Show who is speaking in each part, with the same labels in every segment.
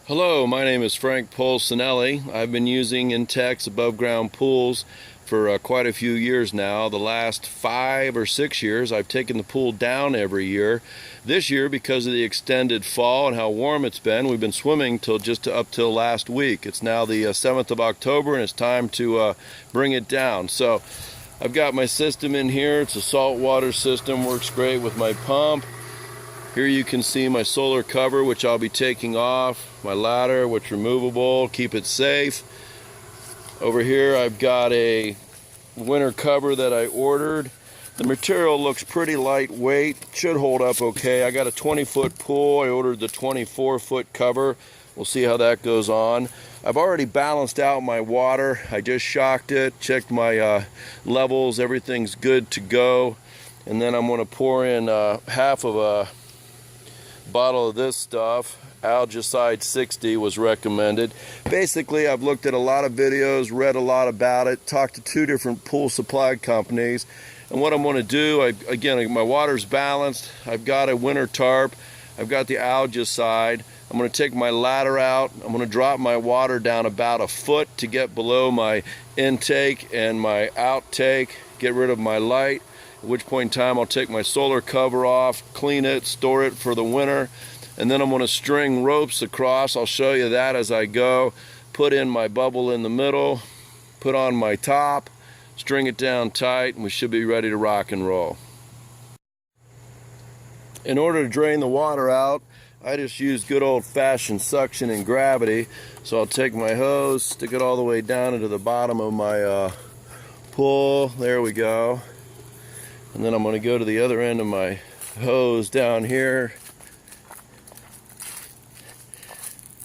Speaker 1: Hello, my name is Frank Polsinelli. I've been using Intex above ground pools for quite a few years now. The last 5 or 6 years I've taken the pool down every year. This year, because of the extended fall and how warm it's been, we've been swimming up till last week. It's now the 7th of October and it's time to bring it down. So I've got my system in here. It's a saltwater system, works great with my pump. Here you can see my solar cover, which I'll be taking off, my ladder, which is removable, keep it safe. Over here I've got a winter cover that I ordered. The material looks pretty lightweight, should hold up okay. I got a 20-foot pool, I ordered the 24-foot cover. We'll see how that goes on. I've already balanced out my water. I just shocked it, checked my levels, everything's good to go. And then I'm gonna pour in half of a bottle of this stuff. Algicide 60 was recommended. Basically, I've looked at a lot of videos, read a lot about it, talked to 2 different pool supply companies, and what I'm going to do, again, my water's balanced. I've got a winter tarp, I've got the algicide. I'm going to take my ladder out, I'm going to drop my water down about a foot to get below my intake and my outtake, get rid of my light, at which point in time I'll take my solar cover off, clean it, store it for the winter, and then I'm going to string ropes across. I'll show you that as I go. Put in my bubble in the middle, put on my top, string it down tight, and we should be ready to rock and roll. In order to drain the water out, I just use good old-fashioned suction and gravity. So I'll take my hose, stick it all the way down into the bottom of my pool. There we go. And then I'm going to go to the other end of my hose down here.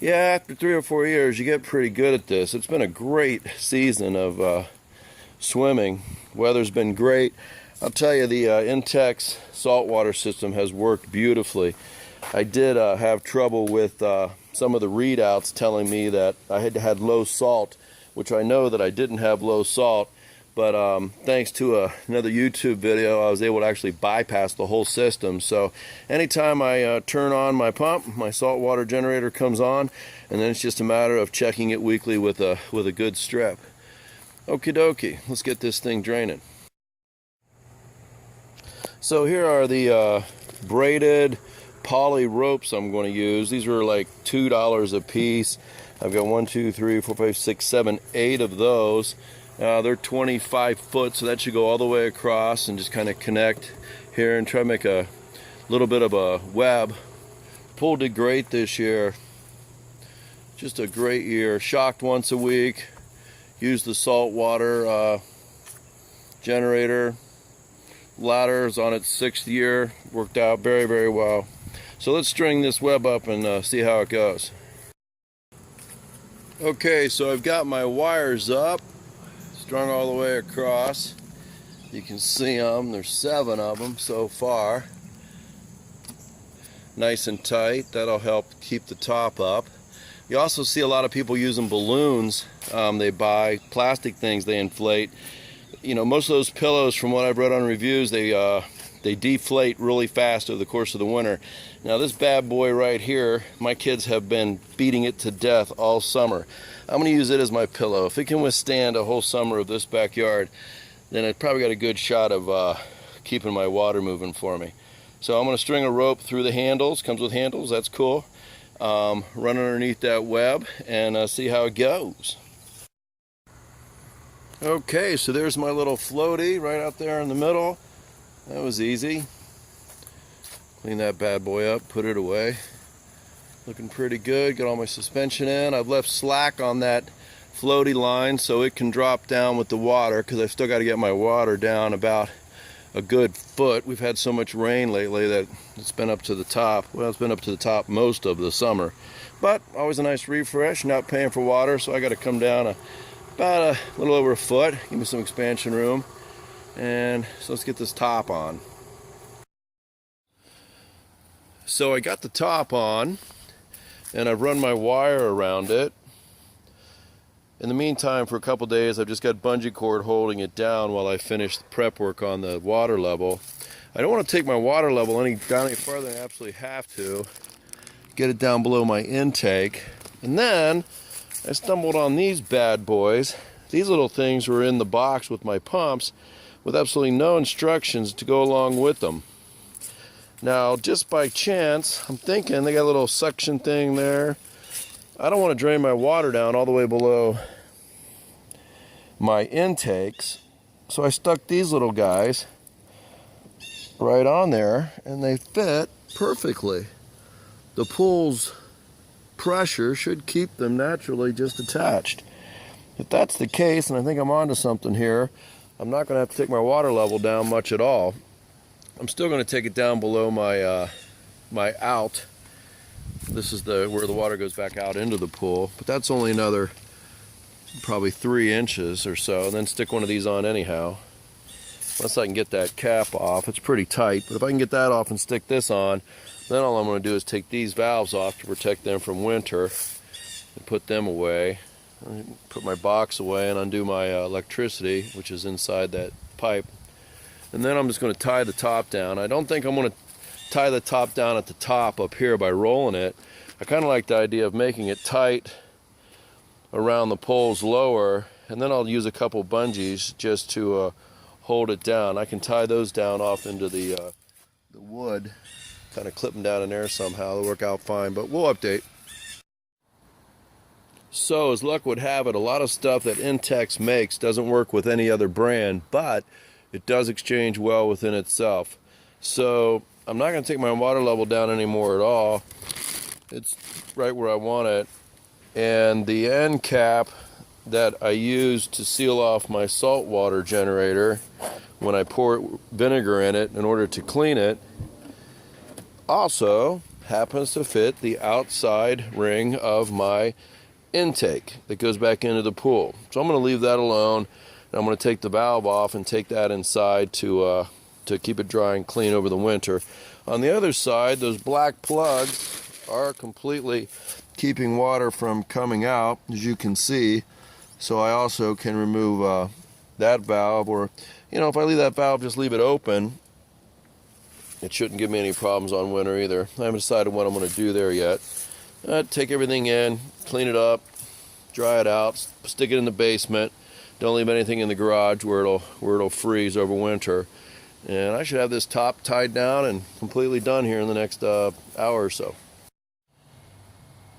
Speaker 1: Yeah, after 3 or 4 years, you get pretty good at this. It's been a great season of swimming. Weather's been great. I'll tell you, the Intex saltwater system has worked beautifully. I did have trouble with some of the readouts telling me that I had low salt, which I know that I didn't have low salt. But thanks to another YouTube video, I was able to actually bypass the whole system. So anytime I turn on my pump, my saltwater generator comes on, and then it's just a matter of checking it weekly with a good strip. Okie dokie, let's get this thing draining. So here are the braided poly ropes I'm going to use. These were like $2 a piece. I've got 1, 2, 3, 4, 5, 6, 7, 8 of those. They're 25 foot, so that should go all the way across and just kind of connect here and try to make a little bit of a web. Pool did great this year. Just a great year. Shocked once a week. Used the saltwater generator. Ladder is on its 6th year. Worked out very, very well. So let's string this web up and see how it goes. Okay, so I've got my wires up, strung all the way across. You can see them, there's 7 of them so far. Nice and tight, that'll help keep the top up. You also see a lot of people using balloons. They buy plastic things they inflate. You know, most of those pillows, from what I've read on reviews, they deflate really fast over the course of the winter. Now this bad boy right here, my kids have been beating it to death all summer. I'm going to use it as my pillow. If it can withstand a whole summer of this backyard, then it probably got a good shot of keeping my water moving for me. So I'm going to string a rope through the handles. Comes with handles, that's cool. Run underneath that web and see how it goes. Okay, so there's my little floaty right out there in the middle. That was easy. Clean that bad boy up, put it away. Looking pretty good, got all my suspension in. I've left slack on that floaty line so it can drop down with the water, because I've still got to get my water down about a good foot. We've had so much rain lately that it's been up to the top. Well, it's been up to the top most of the summer. But always a nice refresh, not paying for water, so I got to come down about a little over a foot, give me some expansion room. And so let's get this top on. So I got the top on, and I've run my wire around it. In the meantime, for a couple days, I've just got bungee cord holding it down while I finish the prep work on the water level. I don't want to take my water level down any farther than I absolutely have to. Get it down below my intake. And then I stumbled on these bad boys. These little things were in the box with my pumps with absolutely no instructions to go along with them. Now, just by chance, I'm thinking they got a little suction thing there. I don't want to drain my water down all the way below my intakes, so I stuck these little guys right on there, and they fit perfectly. The pool's pressure should keep them naturally just attached. If that's the case, and I think I'm onto something here, I'm not going to have to take my water level down much at all. I'm still going to take it down below my my out. This is where the water goes back out into the pool, but that's only another probably 3 inches or so, and then stick one of these on anyhow. Once I can get that cap off, it's pretty tight, but if I can get that off and stick this on, then all I'm going to do is take these valves off to protect them from winter and put them away. Put my box away and undo my electricity, which is inside that pipe. And then I'm just going to tie the top down. I don't think I'm going to tie the top down at the top up here by rolling it. I kind of like the idea of making it tight around the poles lower, and then I'll use a couple bungees just to hold it down. I can tie those down off into the wood, kind of clip them down in there somehow. They'll work out fine, but we'll update. So, as luck would have it, a lot of stuff that Intex makes doesn't work with any other brand, but it does exchange well within itself. So, I'm not going to take my water level down anymore at all. It's right where I want it. And the end cap that I use to seal off my saltwater generator when I pour vinegar in it in order to clean it also happens to fit the outside ring of my intake that goes back into the pool. So I'm going to leave that alone, and I'm going to take the valve off and take that inside to keep it dry and clean over the winter. On the other side, those black plugs are completely keeping water from coming out, as you can see. So I also can remove that valve, or if I leave that valve, just leave it open, it shouldn't give me any problems on winter either. I haven't decided what I'm going to do there yet. Take everything in, clean it up, dry it out, stick it in the basement. Don't leave anything in the garage where it'll freeze over winter. And I should have this top tied down and completely done here in the next hour or so.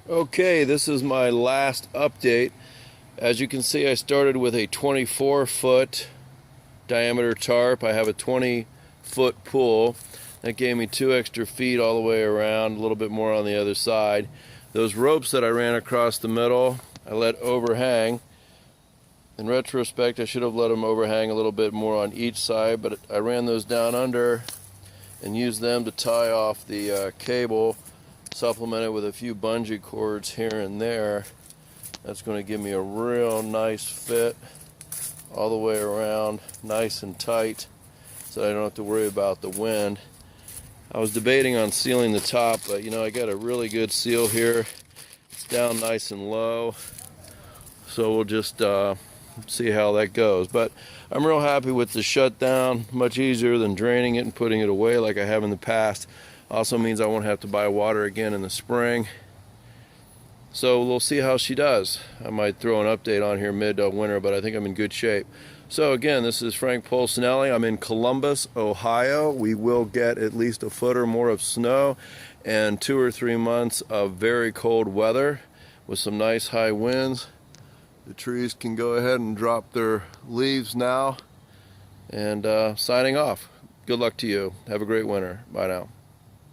Speaker 1: Okay, this is my last update. As you can see, I started with a 24-foot diameter tarp. I have a 20-foot pool. That gave me 2 extra feet all the way around, a little bit more on the other side. Those ropes that I ran across the middle, I let overhang. In retrospect, I should have let them overhang a little bit more on each side, but I ran those down under and used them to tie off the cable, supplemented with a few bungee cords here and there. That's going to give me a real nice fit all the way around, nice and tight, so I don't have to worry about the wind. I was debating on sealing the top, but I got a really good seal here. It's down nice and low, so we'll just see how that goes. But I'm real happy with the shutdown. Much easier than draining it and putting it away like I have in the past. Also means I won't have to buy water again in the spring. So we'll see how she does. I might throw an update on here mid-winter, but I think I'm in good shape. So again, this is Frank Polsinelli. I'm in Columbus, Ohio. We will get at least a foot or more of snow and 2 or 3 months of very cold weather with some nice high winds. The trees can go ahead and drop their leaves now. And signing off. Good luck to you. Have a great winter. Bye now.